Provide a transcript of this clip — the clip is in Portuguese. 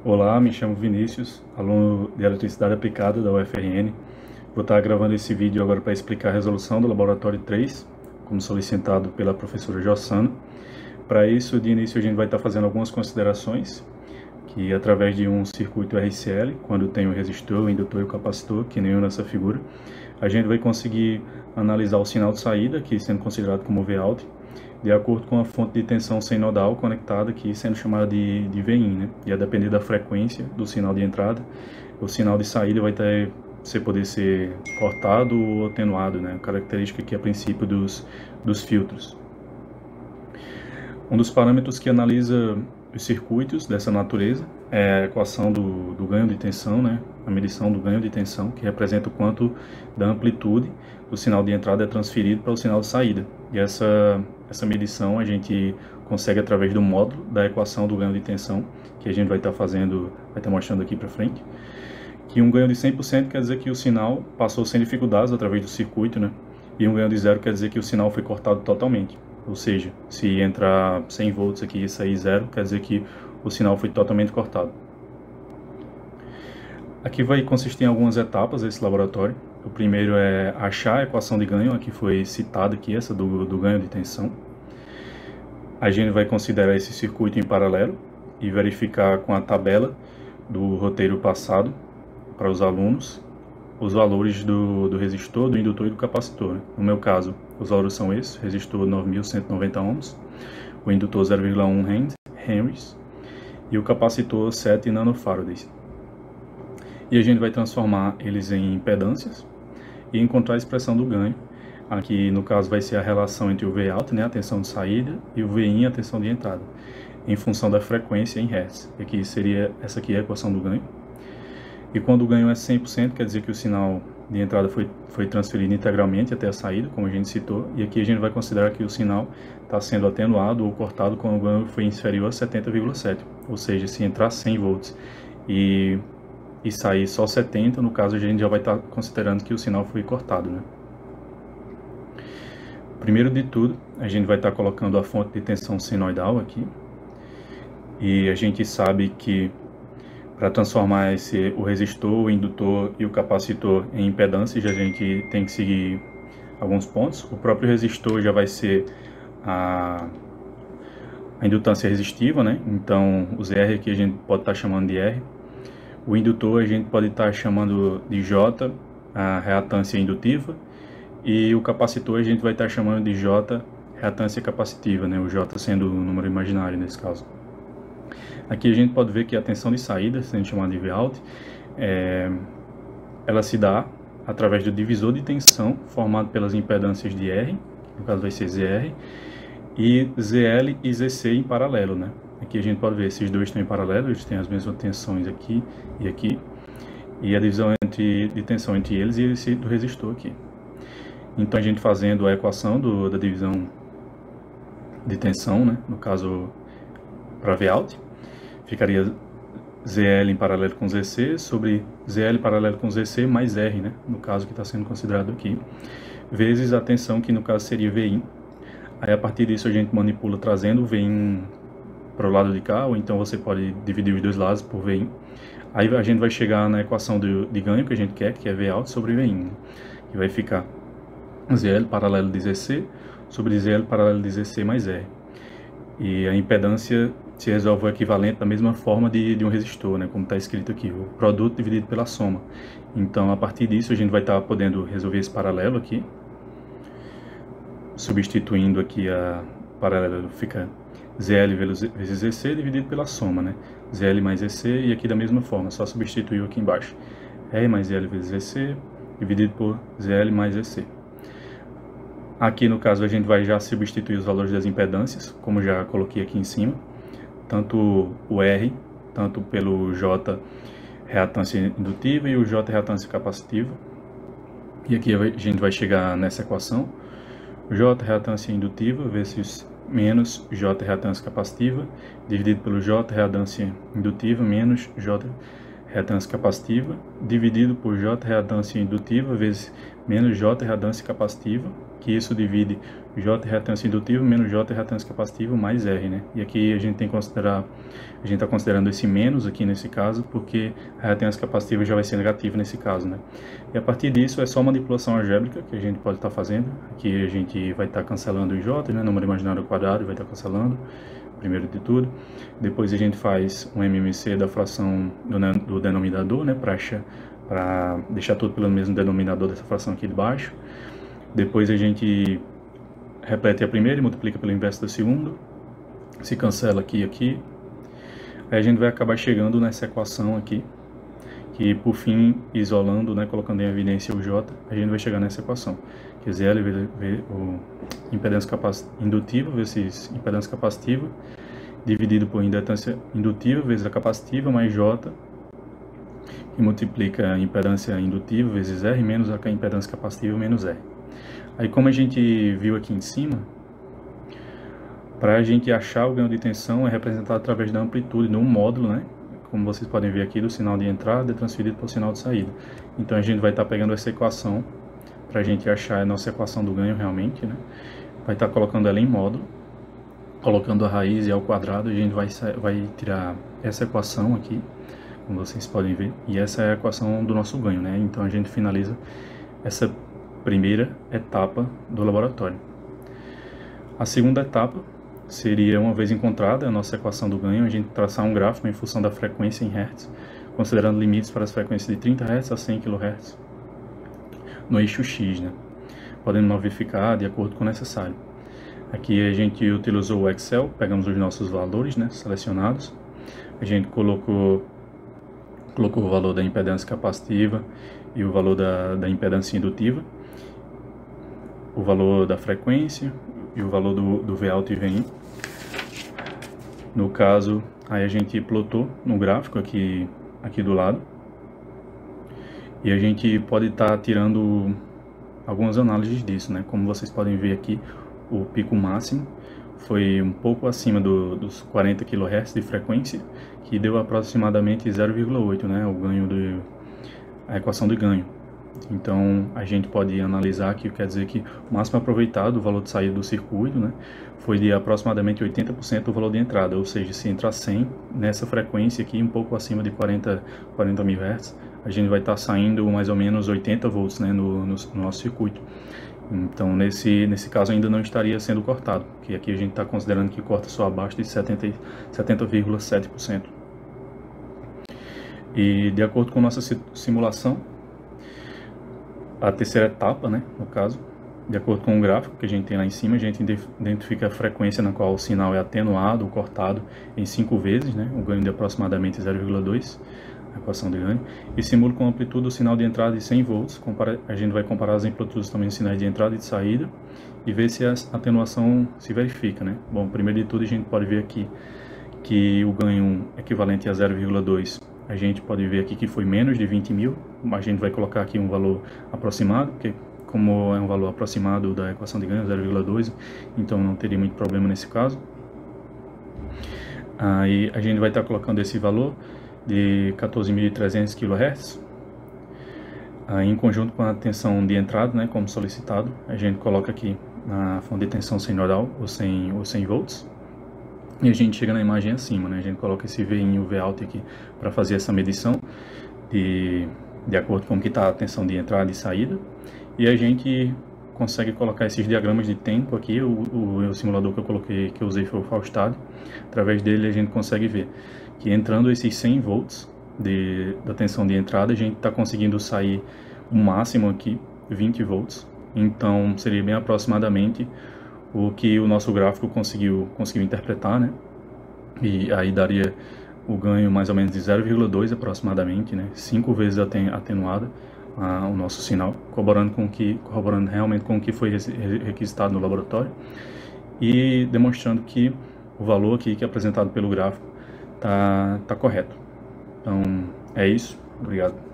Olá, me chamo Vinícius, aluno de Eletricidade Aplicada da UFRN. Vou estar gravando esse vídeo agora para explicar a resolução do Laboratório 3, como solicitado pela professora Jossana. Para isso, de início, a gente vai estar fazendo algumas considerações, que através de um circuito RCL, quando tem o resistor, o indutor e o capacitor, que nem nessa figura, a gente vai conseguir analisar o sinal de saída, aqui sendo considerado como Vout, de acordo com a fonte de tensão sem nodal conectada aqui, sendo chamada de VIN, né? E a depender da frequência do sinal de entrada, o sinal de saída vai poder ser cortado ou atenuado, né? Característica aqui a princípio dos filtros. Um dos parâmetros que analisa os circuitos dessa natureza é a equação do ganho de tensão, né? A medição do ganho de tensão, que representa o quanto da amplitude do sinal de entrada é transferido para o sinal de saída. E essa medição a gente consegue através do módulo da equação do ganho de tensão, que a gente vai estar mostrando aqui para frente. Que um ganho de 100% quer dizer que o sinal passou sem dificuldades através do circuito, né? E um ganho de 0 quer dizer que o sinal foi cortado totalmente. Ou seja, se entrar 100 volts aqui e sair 0, quer dizer que o sinal foi totalmente cortado. Aqui vai consistir em algumas etapas esse laboratório. O primeiro é achar a equação de ganho, que foi citada aqui, essa do ganho de tensão. A gente vai considerar esse circuito em paralelo e verificar com a tabela do roteiro passado para os alunos os valores do resistor, do indutor e do capacitor. No meu caso, os valores são esses: resistor 9.190 ohms, o indutor 0,1 henries e o capacitor 7 nanofarads. E a gente vai transformar eles em impedâncias e encontrar a expressão do ganho. Aqui, no caso, vai ser a relação entre o Vout, né, a tensão de saída, e o Vin, a tensão de entrada, em função da frequência em Hz. Aqui essa aqui é a equação do ganho. E quando o ganho é 100%, quer dizer que o sinal de entrada foi transferido integralmente até a saída, como a gente citou. E aqui a gente vai considerar que o sinal está sendo atenuado ou cortado quando o ganho foi inferior a 70,7. Ou seja, se entrar 100 volts e sair só 70, no caso a gente já vai estar considerando que o sinal foi cortado, né? Primeiro de tudo, a gente vai estar colocando a fonte de tensão senoidal aqui. E a gente sabe que para transformar o resistor, o indutor e o capacitor em impedâncias, a gente tem que seguir alguns pontos. O próprio resistor já vai ser a indutância resistiva, né? Então, os R aqui a gente pode estar chamando de R. O indutor a gente pode estar chamando de J, a reatância indutiva. E o capacitor a gente vai estar chamando de J, reatância capacitiva, né? O J sendo o número imaginário nesse caso. Aqui a gente pode ver que a tensão de saída, sendo chamada de Vout, ela se dá através do divisor de tensão formado pelas impedâncias de R, no caso vai ser ZR, e ZL e ZC em paralelo, né? Aqui a gente pode ver esses dois estão em paralelo, eles têm as mesmas tensões aqui e aqui, e a divisão de tensão entre eles e esse do resistor aqui. Então a gente fazendo a equação da divisão de tensão, né? No caso para Vout, ficaria ZL em paralelo com ZC sobre ZL paralelo com ZC mais R, né? No caso que está sendo considerado aqui, vezes a tensão que no caso seria VIN. Aí a partir disso a gente manipula trazendo o VIN para o lado de cá, ou então você pode dividir os dois lados por VIN. Aí a gente vai chegar na equação de ganho que a gente quer, que é Vout sobre VIN, que vai ficar ZL paralelo de ZC sobre ZL paralelo de ZC mais R. E a impedância se resolve o equivalente da mesma forma de um resistor, né, como está escrito aqui, o produto dividido pela soma. Então, a partir disso, a gente vai estar podendo resolver esse paralelo aqui, substituindo aqui a paralelo, fica ZL vezes ZC dividido pela soma, né, ZL mais ZC, e aqui da mesma forma, só substituir aqui embaixo, R mais ZL vezes ZC dividido por ZL mais ZC. Aqui no caso a gente vai já substituir os valores das impedâncias, como já coloquei aqui em cima, tanto o R, tanto pelo J reatância indutiva e o J reatância capacitiva. E aqui a gente vai chegar nessa equação, J reatância indutiva vezes menos J reatância capacitiva, dividido pelo J reatância indutiva menos J reatância capacitiva, dividido por J reatância indutiva vezes menos J reatância capacitiva, que isso divide J reatância indutiva menos J reatância capacitiva mais R, né? E aqui a gente tem que considerar, a gente está considerando esse menos aqui nesse caso, porque a reatância capacitiva já vai ser negativa nesse caso, né? E a partir disso é só manipulação algébrica que a gente pode estar fazendo. Aqui a gente vai estar cancelando o J, né? Número imaginário ao quadrado, vai estar cancelando, primeiro de tudo. Depois a gente faz um MMC da fração do denominador, né? Para deixar tudo pelo mesmo denominador dessa fração aqui de baixo. Depois a gente repete a primeira e multiplica pelo inverso da segunda. Se cancela aqui e aqui. Aí a gente vai acabar chegando nessa equação aqui, que por fim, isolando, né, colocando em evidência o J, a gente vai chegar nessa equação, que é ZL vezes o impedância indutiva vezes impedância capacitiva, dividido por indutância indutiva vezes a capacitiva, mais J, que multiplica a impedância indutiva vezes R, menos a impedância capacitiva menos R. Aí, como a gente viu aqui em cima, para a gente achar o ganho de tensão é representado através da amplitude de um módulo, né? Como vocês podem ver aqui, do sinal de entrada é transferido para o sinal de saída. Então a gente vai estar pegando essa equação para a gente achar a nossa equação do ganho realmente, né? Vai estar colocando ela em módulo, colocando a raiz e ao quadrado, a gente vai tirar essa equação aqui, como vocês podem ver, e essa é a equação do nosso ganho, né? Então a gente finaliza essa primeira etapa do laboratório. A segunda etapa seria, uma vez encontrada a nossa equação do ganho, a gente traçar um gráfico em função da frequência em Hz, considerando limites para as frequências de 30 Hz a 100 kHz no eixo X, né? Podendo modificar de acordo com o necessário. Aqui a gente utilizou o Excel, pegamos os nossos valores, né, selecionados, a gente colocou o valor da impedância capacitiva e o valor da impedância indutiva, o valor da frequência e o valor do Vout e Vin. No caso, aí a gente plotou no gráfico aqui do lado. E a gente pode estar tirando algumas análises disso, né? Como vocês podem ver aqui, o pico máximo foi um pouco acima dos 40 kHz de frequência, que deu aproximadamente 0,8, né? O ganho a equação de ganho. Então a gente pode analisar aqui, quer dizer que o máximo aproveitado, o valor de saída do circuito, né, foi de aproximadamente 80% do valor de entrada, ou seja, se entrar 100 nessa frequência aqui, um pouco acima de 40 mil Hz, a gente vai estar saindo mais ou menos 80 volts, né, no nosso circuito. Então nesse caso ainda não estaria sendo cortado, porque aqui a gente está considerando que corta só abaixo de 70,7%. E de acordo com nossa simulação, a terceira etapa, né, no caso, de acordo com o gráfico que a gente tem lá em cima, a gente identifica a frequência na qual o sinal é atenuado ou cortado em 5 vezes, né, o ganho de aproximadamente 0,2, a equação de ganho, e simula com a amplitude do sinal de entrada de 100 volts, a gente vai comparar as amplitudes também dos sinais de entrada e de saída, e ver se a atenuação se verifica, né. Bom, primeiro de tudo a gente pode ver aqui que o ganho equivalente a 0,2, a gente pode ver aqui que foi menos de 20 mil, a gente vai colocar aqui um valor aproximado, porque como é um valor aproximado da equação de ganho, 0,2, então não teria muito problema nesse caso. Aí a gente vai estar colocando esse valor de 14.300 kHz, aí, em conjunto com a tensão de entrada, né, como solicitado, a gente coloca aqui na fonte de tensão senoidal, ou 100 volts, e a gente chega na imagem acima, né? A gente coloca esse Vin e o Vout aqui para fazer essa medição de acordo com o que está a tensão de entrada e saída. E a gente consegue colocar esses diagramas de tempo aqui. O simulador que eu usei foi o Faustad. Através dele a gente consegue ver que entrando esses 100 volts da tensão de entrada, a gente está conseguindo sair o máximo aqui, 20 volts. Então seria bem aproximadamente o que o nosso gráfico conseguiu interpretar, né? E aí daria o ganho mais ou menos de 0,2 aproximadamente, né? 5 vezes atenuada o nosso sinal, corroborando realmente com o que foi requisitado no laboratório e demonstrando que o valor aqui que é apresentado pelo gráfico tá correto. Então é isso, obrigado.